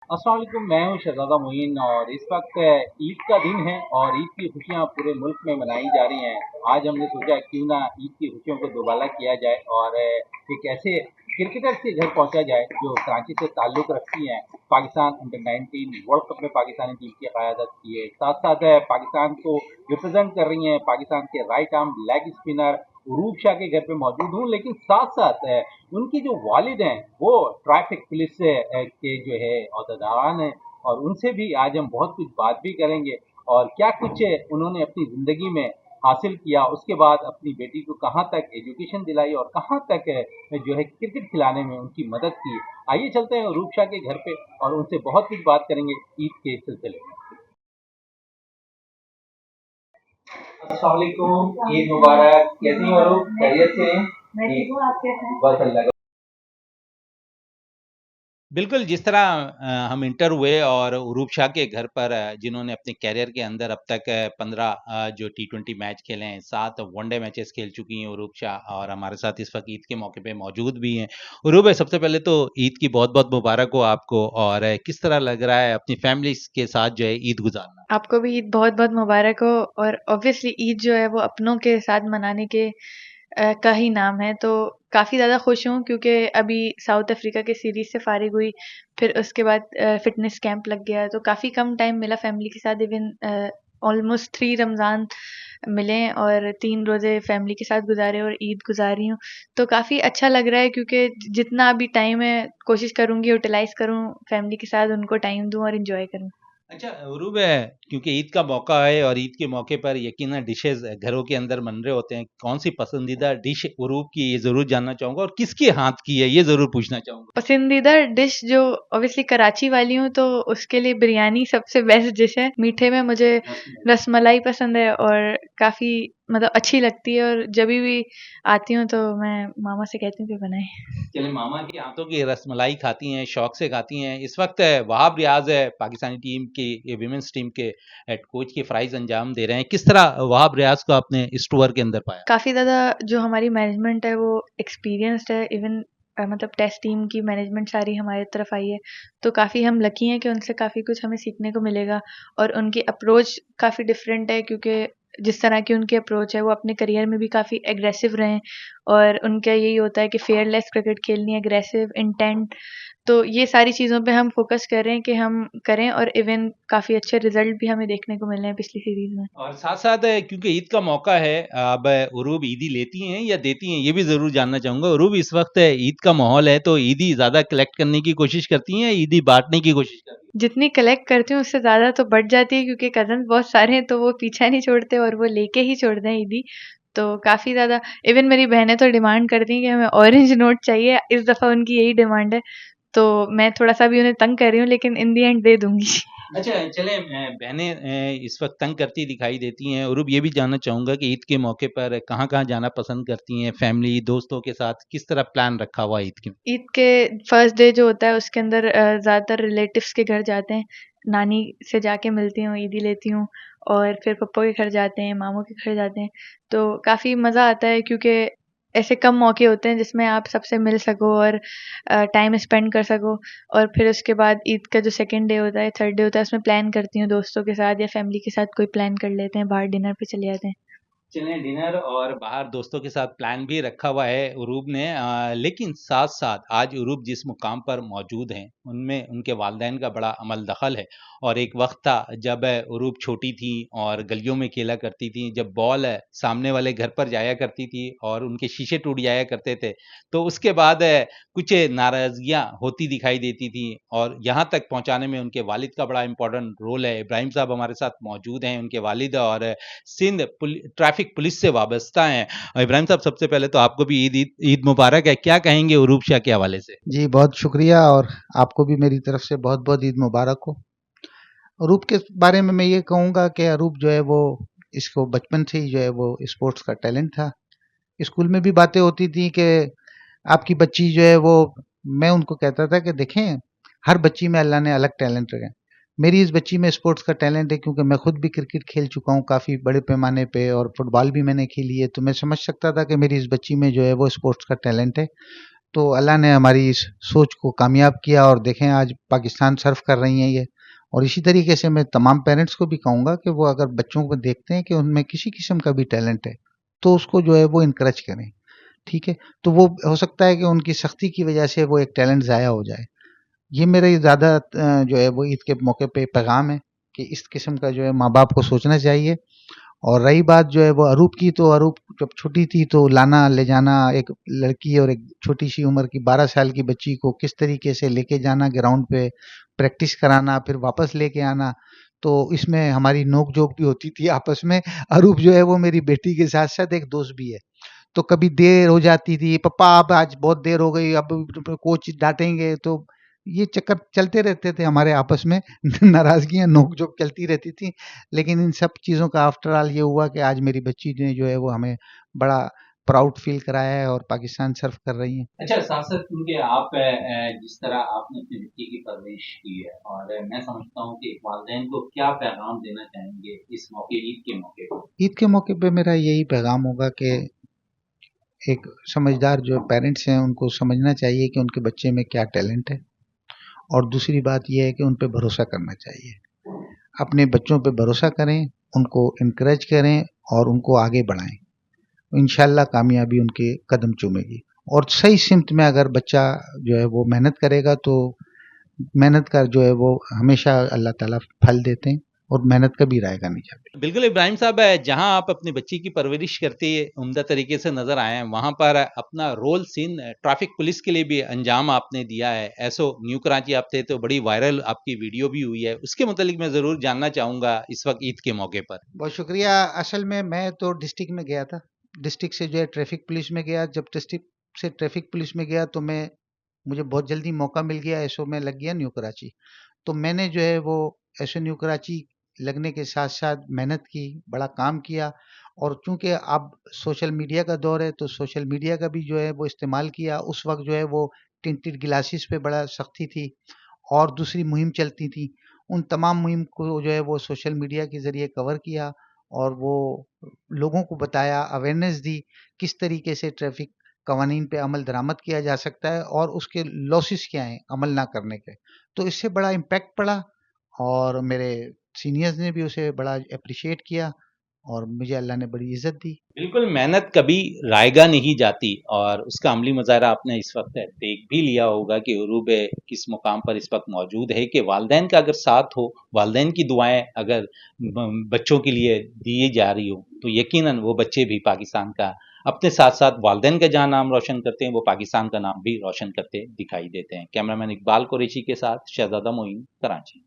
अस्सलाम वालेकुम, मैं हूँ शहज़ादा मोइन और इस वक्त ईद का दिन है और ईद की खुशियाँ पूरे मुल्क में मनाई जा रही हैं। आज हमने सोचा क्यों ना ईद की खुशियों को दोबाला किया जाए और एक ऐसे क्रिकेटर्स के घर पहुंचा जाए जो कराची से ताल्लुक़ रखती हैं। पाकिस्तान अंडर-19 वर्ल्ड कप में पाकिस्तानी टीम की क़यादत की है। साथ-साथ पाकिस्तान को रिप्रेज़ेंट कर रही हैं पाकिस्तान के right arm leg spinner Uroob Shah के घर पे मौजूद हूँ, लेकिन साथ-साथ उनकी जो वालिद हैं वो ट्रैफिक पुलिस के जो है अहदेदारान हैं और उनसे भी आज हम बहुत कुछ बात भी करेंगे और क्या कुछ उन्होंने अपनी ज़िंदगी में हासिल किया, उसके बाद अपनी बेटी को कहाँ तक एजुकेशन दिलाई और कहाँ तक जो है क्रिकेट खिलाने में उनकी मदद की। आइए चलते हैं रूप शाह के घर पे और उनसे बहुत कुछ बात करेंगे ईद के सिलसिले में। अस्सलाम वालेकुम, ईद मुबारक। कैसी हो रूप? खैरियत से हैं? मैं ठीक हूँ, आप कैसे हैं? बस अल्लाह का बिल्कुल, जिस तरह हम इंटर हुए और उरूब शाह के घर पर जिन्होंने अपने करियर के अंदर अब तक 15 जो टी20 मैच खेले हैं, 7 वनडे मैचेस खेल चुकी हैं उरूब शाह और हमारे साथ इस वक़्त ईद के मौके पे मौजूद भी हैं। उरूब भाई, सबसे पहले तो ईद की बहुत-बहुत मुबारक हो आपको और किस तरह लग रहा है अपनी फैमिली के साथ जो है ईद गुज़ारना? आपको भी ईद बहुत-बहुत मुबारक हो और ऑब्वियसली ईद जो है वो अपनों के साथ मनाने के का ही नाम है, तो काफ़ी ज़्यादा खुश हूँ क्योंकि अभी साउथ अफ्रीका के सीरीज़ से फ़ारिग हुई, फिर उसके बाद फ़िटनेस कैंप लग गया, तो काफ़ी कम टाइम मिला फैमिली के साथ। इवन ऑलमोस्ट 3 रमज़ान मिले और 3 रोज़े फैमिली के साथ गुज़ारे और ईद गुज़ारी हूँ। तो काफ़ी अच्छा लग रहा है क्योंकि जितना अभी टाइम है कोशिश करूँगी यूटिलाइज़ करूँ, फैमिली के साथ उनको टाइम दूँ और एन्जॉय करूँ। अच्छा उरूब क्योंकि ईद का मौका है और ईद के मौके पर यकीनन डिशेज़ घरों के अंदर बन रहे होते हैं। कौन-सी पसंदीदा डिश उरूब की ये ज़रूर जानना चाहूँगा और किसके हाथ की है ये ज़रूर पूछना चाहूँगा? पसंदीदा डिश जो ऑब्वियसली कराची वाली हूँ तो उसके लिए बिरयानी सबसे बेस्ट डिश है। मीठे में मुझे रसमलाई पसंद है और काफ़ी मतलब अच्छी लगती है और जभी भी आती हूँ तो मैं मामा से कहती हूँ कि बनाएँ। चलिए मामा के हाथों की रसमलाई खाती हैं, शौक से खाती हैं। इस वक़्त वहाब रियाज़ पाकिस्तानी टीम की ये वुमेन्स टीम के हेड कोच की फ़्राइज़ अंजाम दे रहे हैं। किस तरह वहाब रियाज़ को आपने इस टूर के अंदर पाया? काफ़ी ज़्यादा जो हमारी मैनेजमेंट है वो एक्सपीरियंस्ड है। इवन मतलब टेस्ट टीम की मैनेजमेंट सारी हमारी तरफ आई है, तो काफ़ी हम लकी हैं कि उनसे काफ़ी कुछ हमें सीखने को मिलेगा और उनकी अप्रोच काफ़ी डिफरेंट है क्योंकि जिस तरह की उनकी अप्रोच है वो अपने करियर में भी काफ़ी एग्रेसिव रहे हैं और उनका यही होता है कि फेयरलेस क्रिकेट खेलनी है, एग्रेसिव, इंटेंट। तो ये सारी चीज़ों पे हम फ़ोकस कर रहे हैं कि हम करें और इवन काफ़ी अच्छे रिज़ल्ट भी हमें देखने को मिले हैं पिछली सीरीज़ में। और साथ-साथ क्योंकि ईद का मौका है, अब उरूब ईदी लेती हैं या देती हैं? ये भी ज़रूर जानना चाहूँगा। उरूब इस वक़्त ईद का माहौल है, तो ईदी ज़्यादा कलेक्ट करने की कोशिश करती हैं या ईदी बाँटने की कोशिश करती हैं? जितनी कलेक्ट करती हूँ उससे ज़्यादा तो बढ़ जाती है क्योंकि कज़न्स बहुत सारे हैं तो वो पीछा नहीं छोड़ते और वो लेके ही छोड़ते हैं ईदी। तो काफ़ी ज़्यादा इवन मेरी बहनें तो डिमांड करती हैं कि हमें ऑरेंज नोट चाहिए, इस दफ़ा उनकी यही डिमांड है। तो मैं थोड़ा-सा अभी उन्हें तंग कर रही हूँ लेकिन इन द एंड दे दूँगी। अच्छा, चलें बहनें इस वक़्त तंग करती दिखाई देती हैं। उरूब ये भी जानना चाहूँगा कि ईद के मौके पर कहाँ-कहाँ जाना पसंद करती हैं? फैमिली, दोस्तों के साथ किस तरह प्लान रखा हुआ है ईद के? ईद के फर्स्ट डे जो होता है उसके अंदर ज़्यादातर रिलेटिव्स के घर जाते हैं। नानी से जाके मिलती हूँ, ईदी लेती हूँ और फिर पप्पा के घर जाते हैं, मामू के घर जाते हैं। तो काफ़ी मज़ा आता है क्योंकि ऐसे कम मौके होते हैं जिसमें आप सबसे मिल सको और टाइम स्पेंड कर सको और फिर उसके बाद ईद का जो सेकंड डे होता है, थर्ड डे होता है उसमें प्लान करती हूँ दोस्तों के साथ या फैमिली के साथ कोई प्लान कर लेते हैं, बाहर डिनर पे चले जाते हैं। चलें डिनर और बाहर दोस्तों के साथ प्लान भी रखा हुआ है उरूब ने, लेकिन साथ-साथ आज उरूब जिस मुकाम पर मौजूद हैं, उनमें उनके वालिदैन का बड़ा अमल दखल है और एक वक़्त था जब उरूब छोटी थीं और गलियों में खेला करती थीं, जब बॉल सामने वाले घर पर जाया करती थी और उनके शीशे टूट जाया करते थे, तो उसके बाद कुछ नाराज़गियाँ होती दिखाई देती थीं और यहाँ तक पहुँचाने में उनके वालिद का बड़ा इम्पोर्टेंट रोल है। इब्राहिम साहब हमारे साथ मौजूद हैं, उनके वालिद और सिंध ट्रैफिक पुलिस से वाबस्ता हैं। इब्राहिम साहब, सबसे पहले तो आपको भी ईद ईद ईद मुबारक है। क्या कहेंगे उरूब शाह के हवाले से? जी, बहुत शुक्रिया और आपको भी मेरी तरफ से बहुत-बहुत ईद मुबारक हो। अरूब के बारे में मैं ये कहूँगा कि अरूब जो है वो इसको बचपन से ही जो है वो स्पोर्ट्स का टैलेंट था। स्कूल में भी बातें होती थी कि आपकी बच्ची जो है वो मैं उनको कहता था कि देखें, हर बच्ची में अल्लाह ने अलग टैलेंट रखे। मेरी इस बच्ची में स्पोर्ट्स का टैलेंट है क्योंकि मैं खुद भी क्रिकेट खेल चुका हूँ काफ़ी बड़े पैमाने पे और फुटबॉल भी मैंने खेली है, तो मैं समझ सकता था कि मेरी इस बच्ची में जो है वो स्पोर्ट्स का टैलेंट है। तो अल्लाह ने हमारी इस सोच को कामयाब किया और देखें आज पाकिस्तान सर्व कर रही हैं ये। और इसी तरीके से मैं तमाम पेरेंट्स को भी कहूँगा कि वो अगर बच्चों को देखते हैं कि उनमें किसी किस्म का भी टैलेंट है, तो उसको जो है वो इनकरेज करें, ठीक है? तो वो हो सकता है कि उनकी सख्ती की वजह से वो एक टैलेंट ज़ाया हो जाए। ये मेरे ज़्यादा जो है वो ईद के मौके पे पैगाम है कि इस किस्म का जो है माँ-बाप को सोचना चाहिए। और रही बात जो है वो अरूप की, तो अरूप जब छोटी थी तो लाना ले जाना, एक लड़की और एक छोटी सी उम्र की 12 साल की बच्ची को किस तरीके से लेके जाना ग्राउंड पे, प्रैक्टिस कराना, फिर वापस लेके आना, तो इसमें हमारी नोक झोंक भी होती थी आपस में। अरूप जो है वो मेरी बेटी के साथ साथ एक दोस्त भी है। तो कभी देर हो जाती थी, पापा अब आज बहुत देर हो गई, अब कोच डांटेंगे, तो ये चक्कर चलते रहते थे हमारे आपस में। नाराजगियां नोक झोंक चलती रहती थी। लेकिन इन सब चीज़ों का आफ्टर ऑल ये हुआ कि आज मेरी बच्ची ने जो है वो हमें बड़ा प्राउड फील कराया है और पाकिस्तान सर्व कर रही हैं। अच्छा साथ साथ क्योंकि आप जिस तरह आपने अपनी बच्ची की परवरिश की है और मैं समझता हूँ कि वालिदैन को क्या पैगाम देना चाहेंगे इस मौके ईद के मौके पर। ईद के मौके पे मेरा यही पैगाम होगा कि एक समझदार जो पेरेंट्स हैं उनको समझना चाहिए कि उनके बच्चे में क्या टैलेंट है। और दूसरी बात ये है कि उन पे भरोसा करना चाहिए। अपने बच्चों पे भरोसा करें, उनको इनकरेज करें और उनको आगे बढ़ाएं। इंशाल्लाह कामयाबी उनके कदम चूमेगी। और सही सिमत में अगर बच्चा जो है वो मेहनत करेगा, तो मेहनत का जो है वो हमेशा अल्लाह ताला फल देते हैं और मेहनत कभी रायगा नहीं जाती। बिल्कुल इब्राहिम साहब, जहां आप अपनी बच्ची की परवरिश करते उम्दा तरीके से नजर आए हैं, वहां पर अपना रोल सीन ट्रैफिक पुलिस के लिए भी अंजाम आपने दिया है। ऐसो न्यू कराची आप थे तो बड़ी वायरल आपकी वीडियो भी हुई है, उसके मुतालिक मैं जरूर जानना चाहूंगा इस वक्त ईद के मौके पर। बहुत शुक्रिया। असल में मैं तो डिस्ट्रिक्ट में गया था, डिस्ट्रिक्ट से जो है ट्रैफिक पुलिस में गया। जब डिस्ट्रिक्ट से ट्रैफिक पुलिस में गया तो मुझे बहुत जल्दी मौका मिल गया, एसओ में लग गया न्यू कराची। तो मैंने जो है वो एसओ न्यू कराची लगने के साथ साथ मेहनत की, बड़ा काम किया। और चूंकि अब सोशल मीडिया का दौर है, तो सोशल मीडिया का भी जो है वो इस्तेमाल किया। उस वक्त जो है वो टिंटेड गिलासेस पे बड़ा सख्ती थी और दूसरी मुहिम चलती थी। उन तमाम मुहिम को जो है वो सोशल मीडिया के ज़रिए कवर किया और वो लोगों को बताया, अवेयरनेस दी, किस तरीके से ट्रैफ़िक कवानीन पे अमल दरामद किया जा सकता है और उसके लॉसेस क्या हैं अमल ना करने के। तो इससे बड़ा इम्पैक्ट पड़ा और मेरे सीनियर्स ने भी उसे बड़ा एप्रिशिएट किया और मुझे अल्लाह ने बड़ी इज़्ज़त दी। बिल्कुल, मेहनत कभी रायगा नहीं जाती और उसका अमली मुज़ाहरा आपने इस वक्त देख भी लिया होगा कि उरूब किस मुकाम पर इस वक्त मौजूद है कि वालिदैन का अगर साथ हो, वालिदैन की दुआएं अगर बच्चों के लिए दी जा रही हो, तो यकीनन वो बच्चे भी पाकिस्तान का अपने साथ साथ वालिदैन का जहाँ नाम रोशन करते हैं, वो पाकिस्तान का नाम भी रोशन करते दिखाई देते हैं। कैमरामैन इकबाल कुरैशी के साथ शहजादा मोइन, कराची।